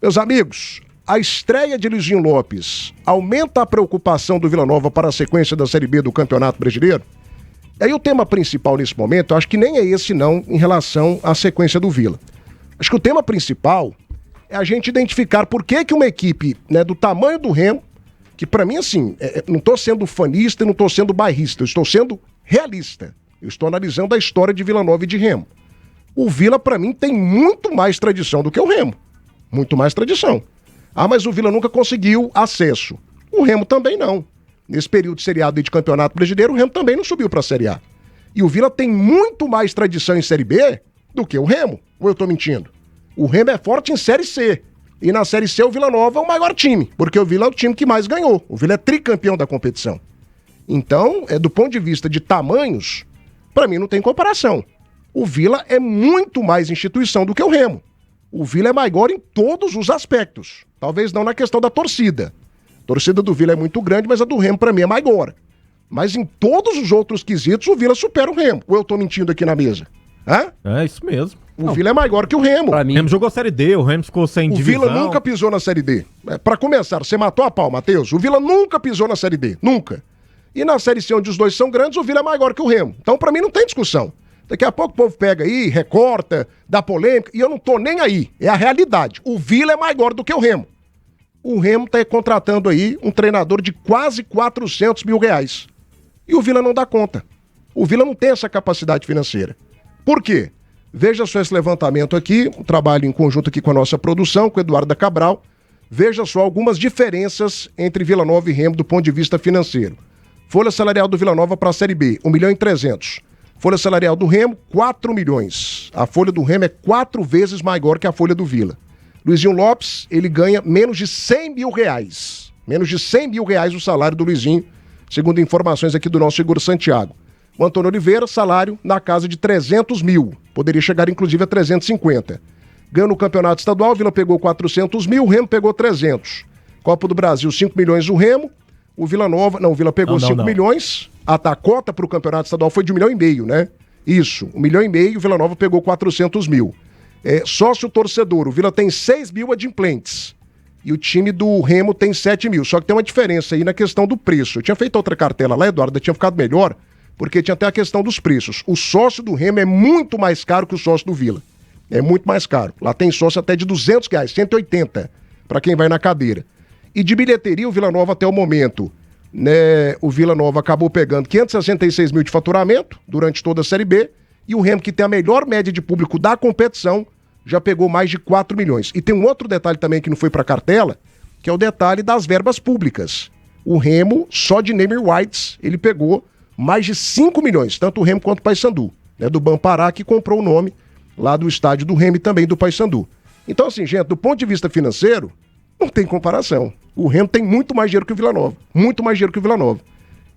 Meus amigos, a estreia de Luizinho Lopes aumenta a preocupação do Vila Nova para a sequência da Série B do Campeonato Brasileiro? E aí o tema principal nesse momento, eu acho que nem é esse não, em relação à sequência do Vila. Acho que o tema principal é a gente identificar por que uma equipe, né, do tamanho do Remo, que pra mim, assim, não tô sendo fanista e não tô sendo bairrista, eu estou sendo realista. Eu estou analisando a história de Vila Nova e de Remo. O Vila, pra mim, tem muito mais tradição do que o Remo. Muito mais tradição. Ah, mas o Vila nunca conseguiu acesso. O Remo também não. Nesse período de Série A de Campeonato Brasileiro, o Remo também não subiu pra Série A. E o Vila tem muito mais tradição em Série B do que o Remo. Ou eu tô mentindo? O Remo é forte em Série C. E na Série C o Vila Nova é o maior time, porque o Vila é o time que mais ganhou. O Vila é tricampeão da competição. Então, do ponto de vista de tamanhos, pra mim não tem comparação. O Vila é muito mais instituição do que o Remo. O Vila é maior em todos os aspectos. Talvez não na questão da torcida. A torcida do Vila é muito grande, mas a do Remo pra mim é maior. Mas em todos os outros quesitos o Vila supera o Remo. Ou eu tô mentindo aqui na mesa? Hã? É isso mesmo. O Vila é maior que o Remo. O Remo jogou Série D, o Remo ficou sem divisão. O Vila nunca pisou na Série D. Pra começar, você matou a pau, Matheus. O Vila nunca pisou na Série D. Nunca. E na Série C, onde os dois são grandes, o Vila é maior que o Remo. Então, pra mim, não tem discussão. Daqui a pouco o povo pega aí, recorta, dá polêmica, e eu não tô nem aí. É a realidade. O Vila é maior do que o Remo. O Remo tá contratando aí um treinador de quase R$400 mil. E o Vila não dá conta. O Vila não tem essa capacidade financeira. Por quê? Veja só esse levantamento aqui, um trabalho em conjunto aqui com a nossa produção, com o Eduardo da Cabral. Veja só algumas diferenças entre Vila Nova e Remo do ponto de vista financeiro. Folha salarial do Vila Nova para a Série B, 1.300.000. Folha salarial do Remo, 4 milhões. A folha do Remo é 4 vezes maior que a folha do Vila. Luizinho Lopes, ele ganha menos de R$100 mil. Menos de R$100 mil o salário do Luizinho, segundo informações aqui do nosso Seguro Santiago. O Antônio Oliveira, salário na casa de 300 mil. Poderia chegar inclusive a 350. Ganhou no campeonato estadual, o Vila pegou 400 mil, o Remo pegou 300. Copa do Brasil, 5 milhões o Remo. O Vila Nova, não, o Vila pegou 5 milhões. A cota para o campeonato estadual foi de 1,5 milhão, né? Isso, 1,5 milhão, o Vila Nova pegou 400 mil. Sócio torcedor, o Vila tem 6 mil adimplentes. E o time do Remo tem 7 mil. Só que tem uma diferença aí na questão do preço. Eu tinha feito outra cartela lá, Eduardo, tinha ficado melhor, porque tinha até a questão dos preços. O sócio do Remo é muito mais caro que o sócio do Vila. É muito mais caro. Lá tem sócio até de R$200, 180, para quem vai na cadeira. E de bilheteria, o Vila Nova até o momento, né, o Vila Nova acabou pegando 566 mil de faturamento durante toda a Série B, e o Remo, que tem a melhor média de público da competição, já pegou mais de 4 milhões. E tem um outro detalhe também que não foi para a cartela, que é o detalhe das verbas públicas. O Remo, só de name rights, ele pegou mais de 5 milhões, tanto o Remo quanto o Paysandu, né, do Banpará, que comprou o nome lá do estádio do Remo e também do Paysandu. Então, assim, gente, do ponto de vista financeiro, não tem comparação. O Remo tem muito mais dinheiro que o Vila Nova. Muito mais dinheiro que o Vila Nova.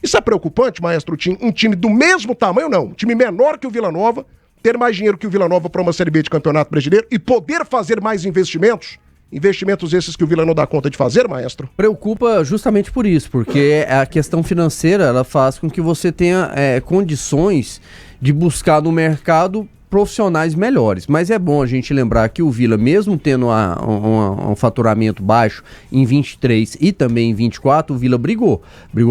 Isso é preocupante, maestro? Um time do mesmo tamanho, não. Um time menor que o Vila Nova, ter mais dinheiro que o Vila Nova para uma Série B de Campeonato Brasileiro e poder fazer mais investimentos? Investimentos esses que o Vila não dá conta de fazer, maestro? Preocupa justamente por isso, porque a questão financeira, ela faz com que você tenha condições de buscar no mercado profissionais melhores, mas é bom a gente lembrar que o Vila, mesmo tendo um faturamento baixo em 23 e também em 24, o Vila brigou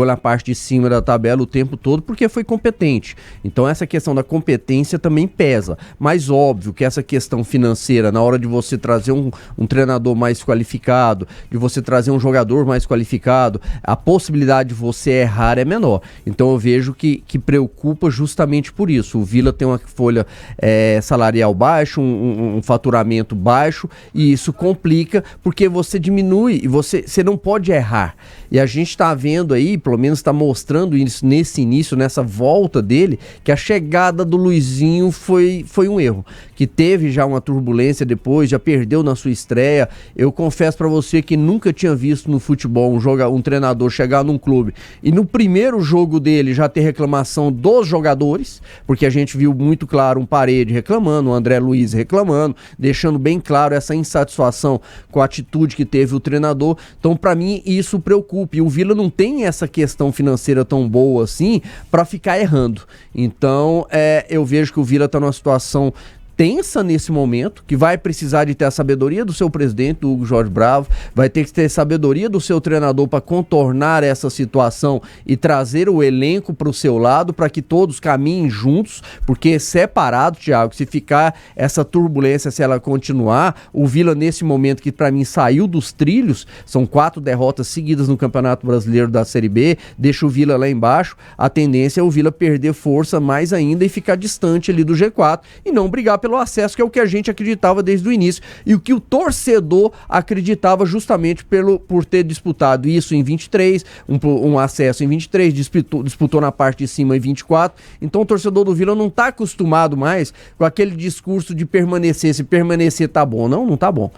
na parte de cima da tabela o tempo todo porque foi competente. Então essa questão da competência também pesa, mas óbvio que essa questão financeira, na hora de você trazer um treinador mais qualificado, de você trazer um jogador mais qualificado, a possibilidade de você errar é menor. Então eu vejo que preocupa justamente por isso. O Vila tem uma folha salarial baixo, um faturamento baixo, e isso complica porque você diminui e você não pode errar. E a gente está vendo aí, pelo menos está mostrando isso nesse início, nessa volta dele, que a chegada do Luizinho foi um erro, que teve já uma turbulência depois, já perdeu na sua estreia. Eu confesso para você que nunca tinha visto no futebol um treinador chegar num clube e no primeiro jogo dele já ter reclamação dos jogadores, porque a gente viu muito claro um Parede reclamando, o André Luiz reclamando, deixando bem claro essa insatisfação com a atitude que teve o treinador. Então, para mim, isso preocupa. E o Vila não tem essa questão financeira tão boa assim para ficar errando. Então, eu vejo que o Vila está numa situação tensa nesse momento, que vai precisar de ter a sabedoria do seu presidente, do Hugo Jorge Bravo, vai ter que ter sabedoria do seu treinador para contornar essa situação e trazer o elenco para o seu lado, para que todos caminhem juntos, porque separado, Thiago, se ficar essa turbulência, se ela continuar, o Vila nesse momento que para mim saiu dos trilhos, são 4 derrotas seguidas no Campeonato Brasileiro da Série B, deixa o Vila lá embaixo, a tendência é o Vila perder força mais ainda e ficar distante ali do G4 e não brigar pelo acesso, que é o que a gente acreditava desde o início e o que o torcedor acreditava justamente por ter disputado isso em 23, um acesso em 23, disputou na parte de cima em 24, então o torcedor do Vila não está acostumado mais com aquele discurso de permanecer, se permanecer tá bom, não tá bom.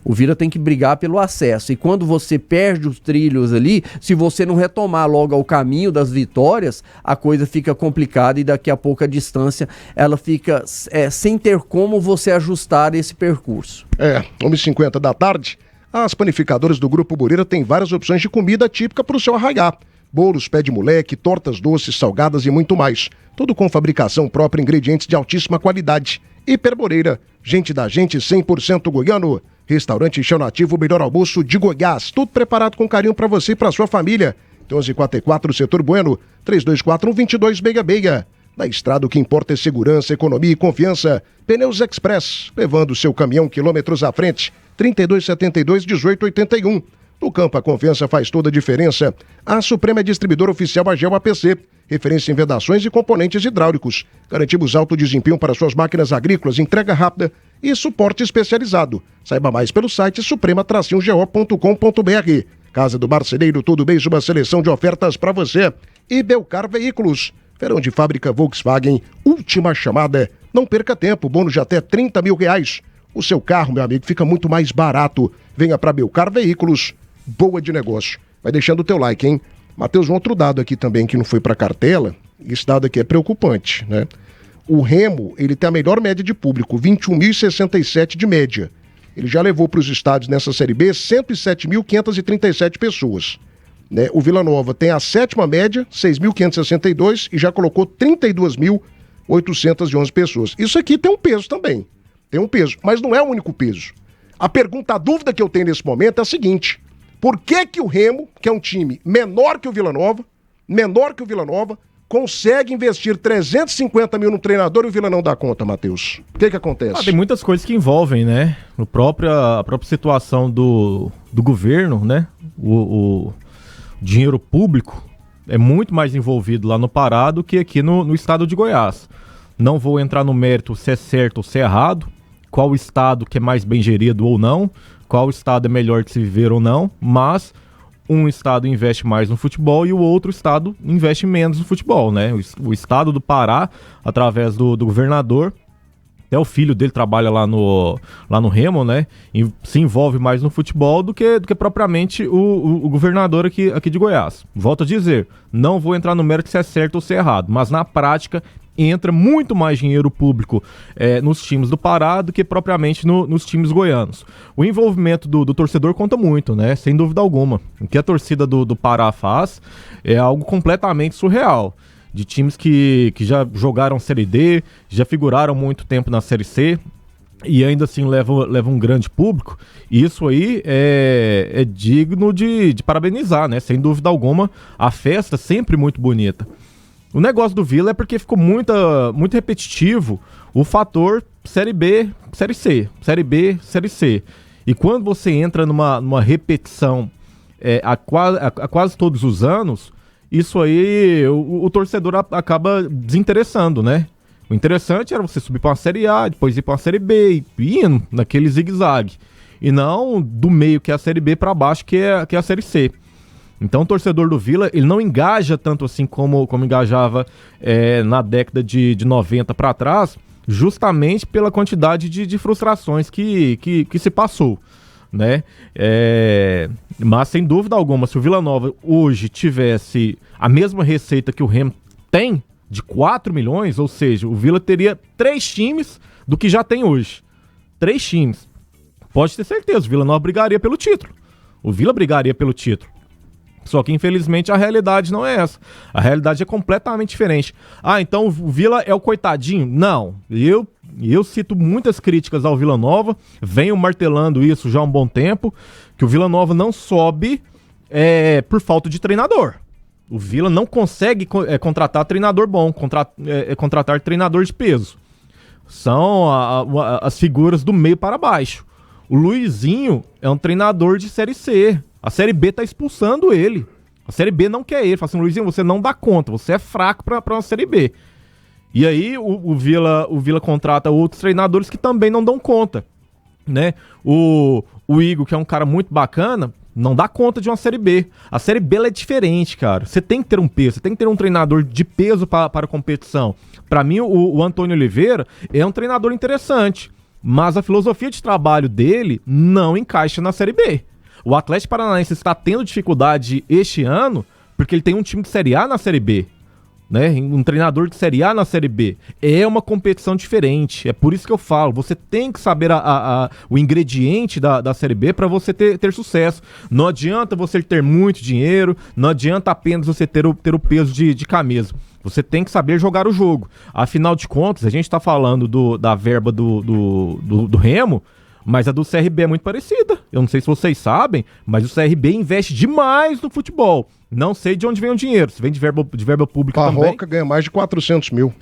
O Vila tem que brigar pelo acesso. E quando você perde os trilhos ali, se você não retomar logo ao caminho das vitórias, a coisa fica complicada e daqui a pouco a distância ela fica sem ter como você ajustar esse percurso. 1h50 da tarde, as panificadoras do Grupo Moreira têm várias opções de comida típica para o seu arraiar. Bolos, pé de moleque, tortas doces, salgadas e muito mais. Tudo com fabricação própria, ingredientes de altíssima qualidade. Hiperboreira, gente da gente, 100% goiano. Restaurante Chão Nativo, o melhor almoço de Goiás. Tudo preparado com carinho para você e para sua família. 1144, Setor Bueno, 3241-2266. Na estrada, o que importa é segurança, economia e confiança. Pneus Express, levando seu caminhão quilômetros à frente. 3272-1881. No campo, a confiança faz toda a diferença. A Suprema é distribuidora oficial Agel APC. Referência em vedações e componentes hidráulicos. Garantimos alto desempenho para suas máquinas agrícolas, entrega rápida e suporte especializado. Saiba mais pelo site suprema-go.com.br. Casa do Marceneiro, todo mês uma seleção de ofertas para você. E Belcar Veículos. Verão de fábrica Volkswagen, última chamada. Não perca tempo, bônus de até R$30 mil. O seu carro, meu amigo, fica muito mais barato. Venha para Belcar Veículos. Boa de negócio. Vai deixando o teu like, hein? Matheus, um outro dado aqui também que não foi para cartela. Esse dado aqui é preocupante, né? O Remo, ele tem a melhor média de público, 21.067 de média. Ele já levou para os estádios nessa Série B 107.537 pessoas. Né? O Vila Nova tem a 7ª média, 6.562, e já colocou 32.811 pessoas. Isso aqui tem um peso também. Tem um peso, mas não é o único peso. A dúvida que eu tenho nesse momento é a seguinte: por que o Remo, que é um time menor que o Vila Nova, consegue investir 350 mil no treinador e o Vila não dá conta, Matheus? O que acontece? Tem muitas coisas que envolvem, né? A própria situação do governo, né? O dinheiro público é muito mais envolvido lá no Pará do que aqui no estado de Goiás. Não vou entrar no mérito se é certo ou se é errado, qual estado que é mais bem gerido ou não, qual estado é melhor de se viver ou não, mas um estado investe mais no futebol e o outro estado investe menos no futebol, né? O estado do Pará, através do governador, até o filho dele trabalha lá no Remo, né? E se envolve mais no futebol do que propriamente o governador aqui de Goiás. Volto a dizer, não vou entrar no mérito se é certo ou se é errado, mas na prática entra muito mais dinheiro público nos times do Pará do que propriamente nos times goianos. O envolvimento do torcedor conta muito, né? Sem dúvida alguma. O que a torcida do Pará faz é algo completamente surreal. De times que já jogaram Série D, já figuraram muito tempo na Série C e ainda assim levam um grande público. E isso aí é digno de parabenizar, né? Sem dúvida alguma, a festa sempre muito bonita. O negócio do Vila é porque ficou muito repetitivo o fator Série B, Série C, Série B, Série C. E quando você entra numa repetição a quase todos os anos, isso aí o torcedor acaba desinteressando, né? O interessante era você subir para uma Série A, depois ir para uma Série B, e indo naquele zigue-zague. E não do meio, que é a Série B, para baixo, que é a Série C. Então o torcedor do Vila, ele não engaja tanto assim como engajava na década de 90 para trás, justamente pela quantidade de frustrações que se passou, né? Mas sem dúvida alguma, se o Vila Nova hoje tivesse a mesma receita que o Remo tem, de 4 milhões, ou seja, o Vila teria 3 times do que já tem hoje. 3 times. Pode ter certeza, o Vila Nova brigaria pelo título. O Vila brigaria pelo título. Só que, infelizmente, a realidade não é essa. A realidade é completamente diferente. Ah, então o Vila é o coitadinho? Não. Eu e eu cito muitas críticas ao Vila Nova, venho martelando isso já há um bom tempo, que o Vila Nova não sobe por falta de treinador. O Vila não consegue contratar treinador bom, contratar treinador de peso. São as figuras do meio para baixo. O Luizinho é um treinador de Série C. A Série B tá expulsando ele. A Série B não quer ele. Fala assim, Luizinho, você não dá conta, você é fraco pra uma Série B. E aí o Vila contrata outros treinadores que também não dão conta, né? O Igor, que é um cara muito bacana, não dá conta de uma Série B. A Série B ela é diferente, cara. Você tem que ter um peso, você tem que ter um treinador de peso para a competição. Para mim, o Antônio Oliveira é um treinador interessante, mas a filosofia de trabalho dele não encaixa na Série B. O Atlético Paranaense está tendo dificuldade este ano porque ele tem um time de Série A na Série B. Né? Um treinador de Série A na Série B. É uma competição diferente. É por isso que eu falo, você tem que saber o ingrediente da Série B para você ter sucesso. Não adianta você ter muito dinheiro, não adianta apenas você ter o peso de camisa. Você tem que saber jogar o jogo. Afinal de contas, a gente está falando da verba do Remo, mas a do CRB é muito parecida. Eu não sei se vocês sabem, mas o CRB investe demais no futebol. Não sei de onde vem o dinheiro, se vem de verba pública também. Parroca ganha mais de 400 mil.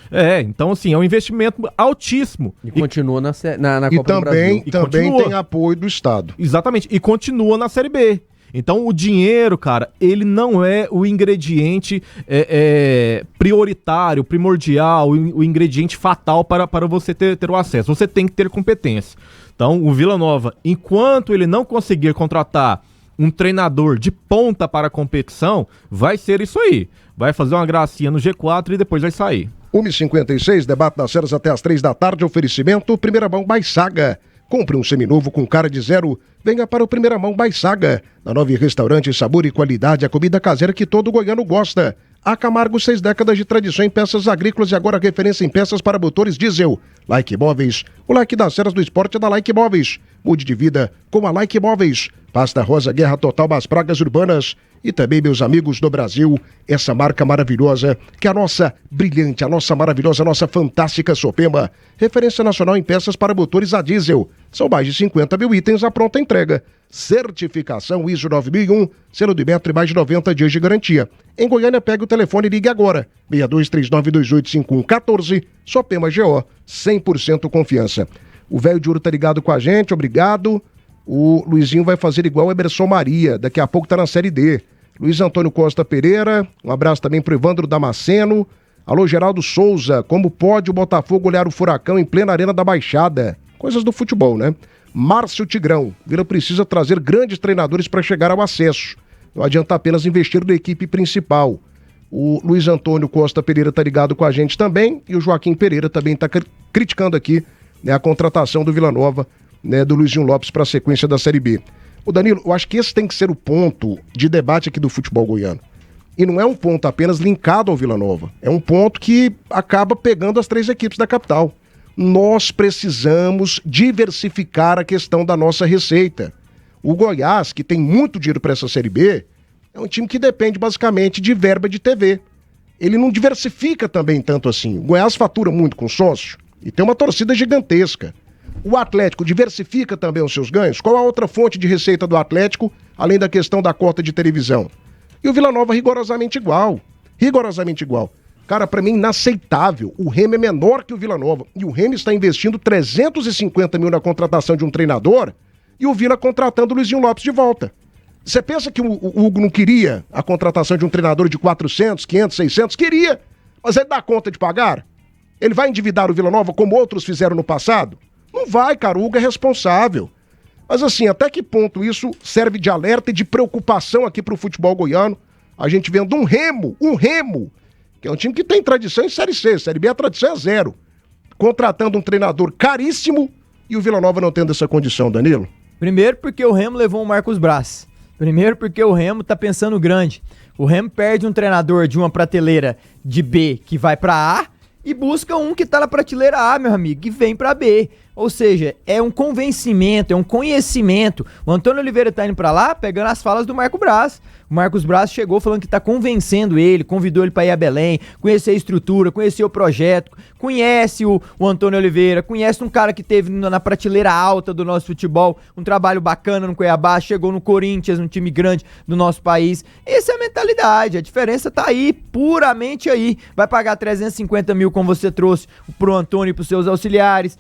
Então assim, é um investimento altíssimo. E continua na também, Copa do Brasil. E também tem apoio do Estado. Exatamente, e continua na Série B. Então o dinheiro, cara, ele não é o ingrediente prioritário, primordial, o ingrediente fatal para você ter o acesso. Você tem que ter competência. Então o Vila Nova, enquanto ele não conseguir contratar um treinador de ponta para a competição, vai ser isso aí. Vai fazer uma gracinha no G4 e depois vai sair. 1h56, debate das séries até as 3 da tarde, oferecimento Primeira Mão Baissaga. Compre um seminovo com cara de zero, venha para o Primeira Mão Baissaga. Na Nova Restaurante, sabor e qualidade, a comida caseira que todo goiano gosta. A Camargo, 6 décadas de tradição em peças agrícolas e agora referência em peças para motores diesel. Like Móveis, o like das séries do esporte é da Like Móveis. Mude de vida com a Like Móveis. Pasta Rosa, Guerra Total das Pragas Urbanas. E também, meus amigos do Brasil, essa marca maravilhosa, que é a nossa brilhante, a nossa maravilhosa, a nossa fantástica Sopema. Referência nacional em peças para motores a diesel. São mais de 50 mil itens à pronta entrega. Certificação ISO 9001, selo de metro e mais de 90 dias de garantia. Em Goiânia, pegue o telefone e ligue agora. 6239285114, Sopema GO, 100% confiança. O velho de ouro tá ligado com a gente, obrigado. O Luizinho vai fazer igual o Emerson Maria, daqui a pouco tá na Série D. Luiz Antônio Costa Pereira, um abraço também pro Evandro Damasceno. Alô, Geraldo Souza, como pode o Botafogo olhar o Furacão em plena arena da Baixada? Coisas do futebol, né? Márcio Tigrão, Vila precisa trazer grandes treinadores para chegar ao acesso. Não adianta apenas investir na equipe principal. O Luiz Antônio Costa Pereira tá ligado com a gente também, e o Joaquim Pereira também tá criticando aqui, né, a contratação do Vila Nova, né, do Luizinho Lopes para a sequência da Série B. Ô Danilo, eu acho que esse tem que ser o ponto de debate aqui do futebol goiano. E não é um ponto apenas linkado ao Vila Nova. É um ponto que acaba pegando as 3 equipes da capital. Nós precisamos diversificar a questão da nossa receita. O Goiás, que tem muito dinheiro para essa Série B, é um time que depende basicamente de verba de TV. Ele não diversifica também tanto assim. O Goiás fatura muito com sócio e tem uma torcida gigantesca. O Atlético diversifica também os seus ganhos? Qual a outra fonte de receita do Atlético, além da questão da cota de televisão? E o Vila Nova rigorosamente igual. Rigorosamente igual. Cara, pra mim, inaceitável. O Remo é menor que o Vila Nova. E o Remo está investindo 350 mil na contratação de um treinador e o Vila contratando o Luizinho Lopes de volta. Você pensa que o Hugo não queria a contratação de um treinador de 400, 500, 600? Queria. Mas ele dá conta de pagar? Ele vai endividar o Vila Nova como outros fizeram no passado? Não vai, cara. O Hugo é responsável. Mas assim, até que ponto isso serve de alerta e de preocupação aqui pro futebol goiano? A gente vendo um Remo, que é um time que tem tradição em Série C. Série B a tradição é 0. Contratando um treinador caríssimo e o Vila Nova não tendo essa condição, Danilo? Primeiro porque o Remo levou o Marcos Braz. Primeiro porque o Remo tá pensando grande. O Remo perde um treinador de uma prateleira de B que vai pra A e busca um que tá na prateleira A, meu amigo, que vem pra B. Ou seja, é um convencimento, é um conhecimento. O Antônio Oliveira tá indo pra lá pegando as falas do Marco Braz. O Marcos Braz chegou falando que tá convencendo ele, convidou ele pra ir a Belém, conhecer a estrutura, conhecer o projeto, conhece o Antônio Oliveira, conhece um cara que teve na prateleira alta do nosso futebol, um trabalho bacana no Cuiabá, chegou no Corinthians, um time grande do nosso país. Essa é a mentalidade, a diferença tá aí, puramente aí. Vai pagar 350 mil, como você trouxe, pro Antônio e pros seus auxiliares.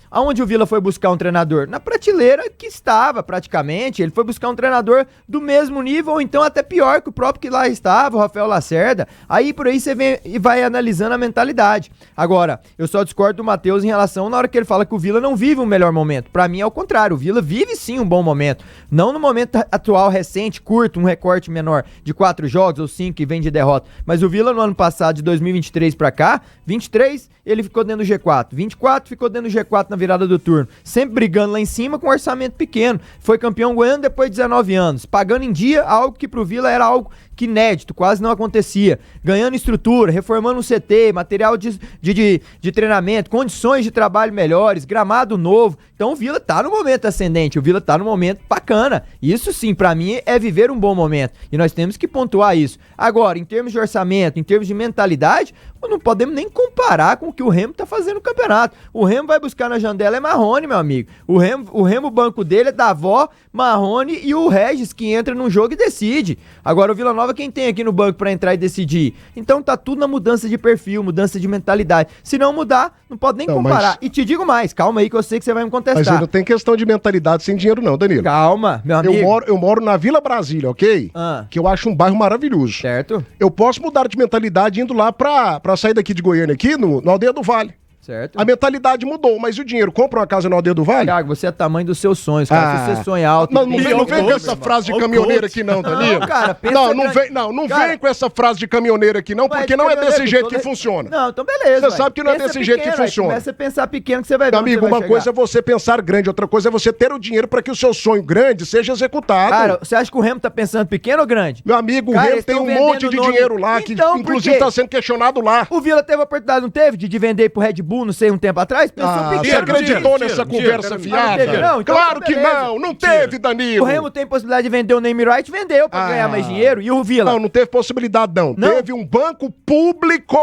Aonde o Vila foi buscar um treinador? Na prateleira que estava, praticamente. Ele foi buscar um treinador do mesmo nível, ou então até pior que o próprio que lá estava, o Rafael Lacerda. Aí por aí você vem e vai analisando a mentalidade. Agora, eu só discordo do Matheus em relação na hora que ele fala que o Vila não vive um melhor momento. Pra mim é o contrário, o Vila vive sim um bom momento. Não no momento atual, recente, curto, um recorte menor de 4 jogos ou 5 que vem de derrota. Mas o Vila no ano passado, de 2023 pra cá, 23 ele ficou dentro do G4, 24 ficou dentro do G4 na virada do turno, sempre brigando lá em cima com um orçamento pequeno, foi campeão goiano depois de 19 anos, pagando em dia algo que pro Vila era algo que inédito, quase não acontecia, ganhando estrutura, reformando um CT, material de treinamento, condições de trabalho melhores, gramado novo. Então o Vila tá no momento ascendente, o Vila tá no momento bacana. Isso sim, pra mim, é viver um bom momento. E nós temos que pontuar isso. Agora, em termos de orçamento, em termos de mentalidade, não podemos nem comparar com o que o Remo tá fazendo no campeonato. O Remo vai buscar na Jandela é Marrone, meu amigo. O Remo, o banco dele é Davó, Marrone e o Regis, que entra num jogo e decide. Agora o Vila Nova, quem tem aqui no banco pra entrar e decidir? Então tá tudo na mudança de perfil, mudança de mentalidade. Se não mudar, não pode nem comparar. E te digo mais, calma aí que eu sei que você vai me contestar. Mas não tem questão de mentalidade sem dinheiro não, Danilo. Calma, meu amigo. Eu moro na Vila Brasília, ok? Que eu acho um bairro maravilhoso. Certo. Eu posso mudar de mentalidade indo lá pra sair daqui de Goiânia, aqui no Aldeia do Vale. Certo. A mentalidade mudou, mas e o dinheiro? Compra uma casa no Aldeia do Vale? Thiago, você é tamanho dos seus sonhos, cara. Se você sonha alto... Não vem com essa frase de caminhoneiro aqui não, Danilo. Não, cara, pensa... Não vem com essa frase de caminhoneiro aqui não, porque não é desse jeito que funciona. Não, então beleza. Você sabe que não é desse jeito que funciona. Começa a pensar pequeno que você vai ver. Amigo, uma coisa é você pensar grande, outra coisa é você ter o dinheiro para que o seu sonho grande seja executado. Cara, você acha que o Remo tá pensando pequeno ou grande? Meu amigo, o Remo tem um monte de dinheiro lá, que inclusive tá sendo questionado lá. O Vila teve a oportunidade, não teve? De vender pro Red Bull, não sei, um tempo atrás? Você acreditou nessa conversa fiada? Não, então claro que não teve, Danilo. O Remo tem possibilidade de vender o name right, vendeu pra ganhar mais dinheiro. E o Vila? Não teve possibilidade não. Teve um banco público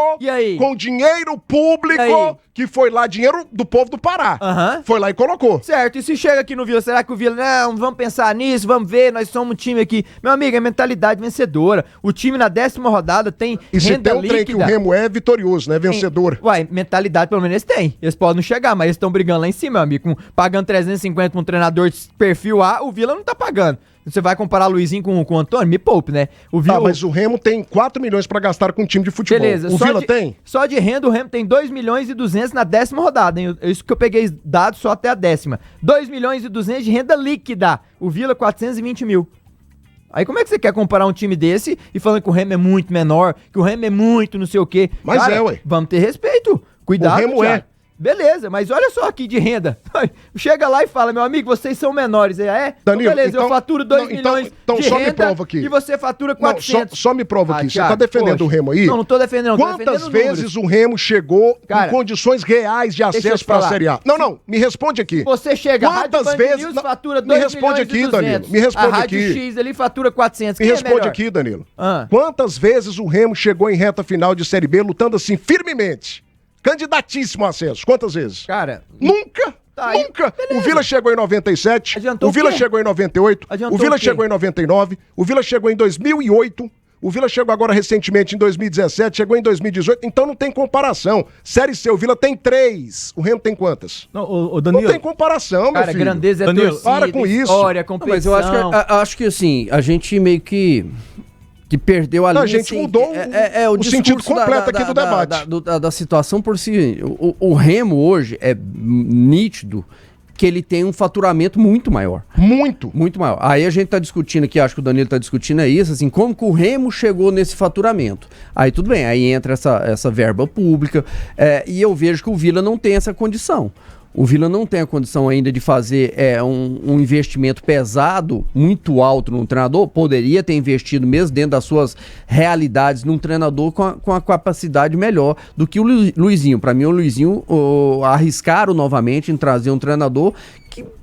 com dinheiro público que foi lá, dinheiro do povo do Pará. Foi lá e colocou. Certo, e se chega aqui no Vila, será que o Vila, não, vamos pensar nisso, vamos ver, nós somos um time aqui. Meu amigo, é mentalidade vencedora. O time na 10ª rodada tem e renda líquida. E se tem um trem que o Remo é vitorioso, né? Vencedor. Uai, mentalidade pelo menos eles têm. Eles podem não chegar, mas eles estão brigando lá em cima, meu amigo. Pagando 350 pra um treinador de perfil A, o Vila não tá pagando. Você vai comparar Luizinho com o Antônio? Me poupe, né? Mas o Remo tem 4 milhões pra gastar com um time de futebol. Beleza. O Vila tem? Só de renda, o Remo tem 2 milhões e 200 na 10ª rodada, hein? Isso que eu peguei dados só até a 10ª. 2 milhões e 200 de renda líquida. O Vila, 420 mil. Aí como é que você quer comparar um time desse e falando que o Remo é muito menor, que o Remo é muito não sei o quê? Mas cara, ué. Vamos ter respeito. Cuidado, o Remo Thiago. Beleza, mas olha só aqui de renda. Chega lá e fala, meu amigo, vocês são menores. Danilo, então beleza, eu faturo 2 milhões de só renda me prova aqui. E você fatura 400. Só me prova aqui. Thiago, você tá defendendo o Remo aí? Não tô defendendo. Quantas vezes o Remo chegou com condições reais de acesso pra Série A? Não, me responde aqui. Você chega, quantas vezes fatura 2 me responde aqui, Danilo. Me responde a aqui. Rádio X ali fatura 400. Me responde aqui, Danilo. Quantas vezes o Remo chegou em reta final de Série B lutando assim firmemente? Candidatíssimo ao acesso. Quantas vezes? Cara... Nunca! Nunca! Beleza. O Vila chegou em 97, adiantou o Vila chegou em 98, o Vila chegou em 99, o Vila chegou em 2008, o Vila chegou agora recentemente em 2017, chegou em 2018, então não tem comparação. Série C, o Vila tem 3, o Remo tem quantas? Não, Danilo, não tem comparação, meu filho. Grandeza é Danilo, torcida, para com história, isso. competição. Mas eu acho que assim, a gente meio que perdeu a linha. A gente mudou o sentido completo aqui do debate. Da situação por si. O Remo hoje é nítido que ele tem um faturamento muito maior. Muito maior. Aí a gente tá discutindo aqui, acho que o Danilo tá discutindo é isso, assim, como que o Remo chegou nesse faturamento. Aí tudo bem, aí entra essa verba pública, e eu vejo que o Vila não tem essa condição. O Vila não tem a condição ainda de fazer um investimento pesado, muito alto num treinador. Poderia ter investido mesmo dentro das suas realidades num treinador com a capacidade melhor do que o Luizinho. Para mim, o Luizinho arriscaram novamente em trazer um treinador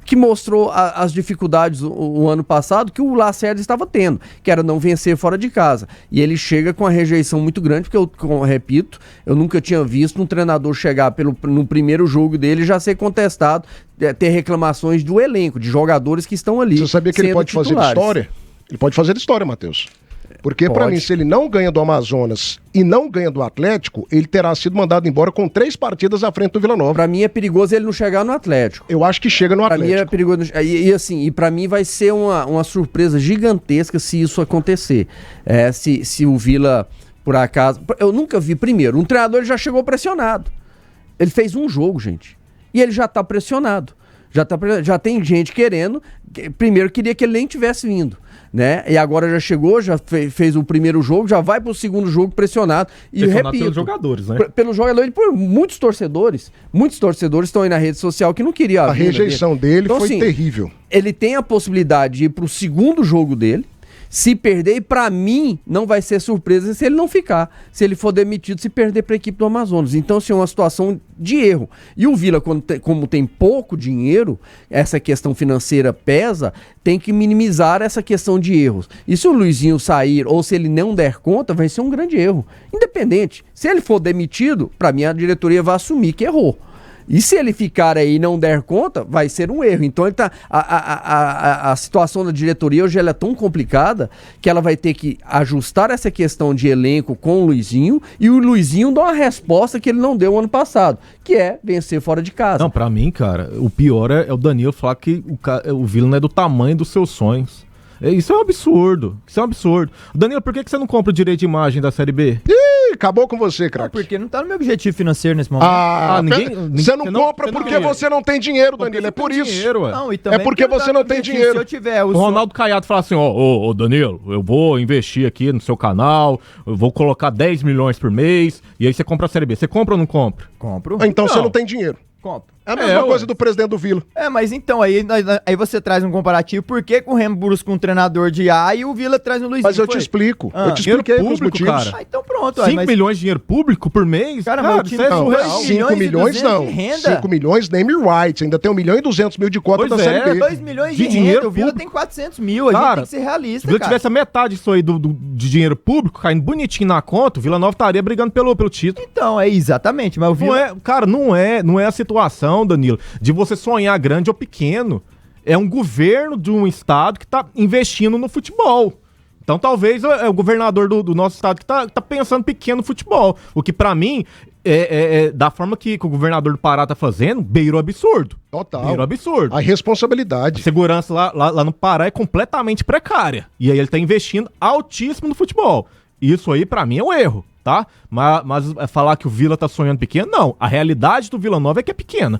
que mostrou as dificuldades o ano passado que o Lacerda estava tendo, que era não vencer fora de casa. E ele chega com a rejeição muito grande, porque eu repito, eu nunca tinha visto um treinador chegar no primeiro jogo dele e já ser contestado, ter reclamações do elenco, de jogadores que estão ali. Você sabia que ele pode fazer história? Ele pode fazer história, Matheus. Porque, pra mim, se ele não ganha do Amazonas e não ganha do Atlético, ele terá sido mandado embora com 3 partidas à frente do Vila Nova. Pra mim é perigoso ele não chegar no Atlético. Eu acho que chega no Atlético. Pra mim é perigoso. E pra mim vai ser uma surpresa gigantesca se isso acontecer. Se o Vila, por acaso... Eu nunca vi, primeiro, um treinador ele já chegou pressionado. Ele fez um jogo, gente. E ele já tá pressionado. Já tem gente querendo... Primeiro, queria que ele nem tivesse vindo. Né? E agora já chegou, já fez o primeiro jogo, já vai pro segundo jogo pressionado. E pressionado repito, pelos jogadores, né? Pelos jogadores, por muitos torcedores estão aí na rede social que não queriam a rejeição dele então, foi assim, terrível. Ele tem a possibilidade de ir pro segundo jogo dele. Se perder, e pra mim, não vai ser surpresa se ele não ficar. Se ele for demitido, se perder pra equipe do Amazonas. Então, assim, é uma situação de erro. E o Vila, como tem pouco dinheiro, essa questão financeira pesa, tem que minimizar essa questão de erros. E se o Luizinho sair, ou se ele não der conta, vai ser um grande erro. Independente. Se ele for demitido, pra mim, a diretoria vai assumir que errou. E se ele ficar aí e não der conta, vai ser um erro. Então ele a situação da diretoria hoje ela é tão complicada que ela vai ter que ajustar essa questão de elenco com o Luizinho e o Luizinho dá uma resposta que ele não deu ano passado, que é vencer fora de casa. Não, pra mim, cara, o pior é o Danilo falar que o Vila não é do tamanho dos seus sonhos. Isso é um absurdo. Isso é um absurdo. Danilo, por que você não compra o direito de imagem da Série B? Acabou com você, craque. Porque não tá no meu objetivo financeiro nesse momento. Você não compra porque você não tem dinheiro, Danilo. É por isso. Não, e também é porque você não tem dinheiro. Se eu tiver o Ronaldo Caiado fala assim, ô Danilo, eu vou investir aqui no seu canal, eu vou colocar 10 milhões por mês, e aí você compra a Série B. Você compra ou não compra? Compro. Então você não tem dinheiro. Compro. É a mesma coisa do presidente do Vila. Mas então, aí você traz um comparativo. Por que o Remo busca um treinador de A e o Vila traz um Luizinho? Mas eu te explico. Eu te expliquei os motivos. Cara. Então pronto. 5 milhões de dinheiro público por mês? Cara, isso é surreal. 5 milhões não. 5 milhões name rights. Ainda tem 1.200.000 de cota da Série B. 2 milhões de dinheiro. O Vila tem 400 mil. A gente tem que ser realista, se o Vila tivesse a metade disso aí de dinheiro público, caindo bonitinho na conta, o Vila Nova estaria brigando pelo título. Então, exatamente. Mas o Vila... não é a situação, Danilo, de você sonhar grande ou pequeno. É um governo de um estado que está investindo no futebol. Então talvez é o governador do nosso estado que tá pensando pequeno no futebol. O que pra mim, da forma que o governador do Pará tá fazendo, beira o absurdo. Total. Beira o absurdo. A responsabilidade. A segurança lá no Pará é completamente precária. E aí ele tá investindo altíssimo no futebol. Isso aí pra mim é um erro. Tá? Mas falar que o Vila tá sonhando pequeno, não. A realidade do Vila Nova é que é pequena.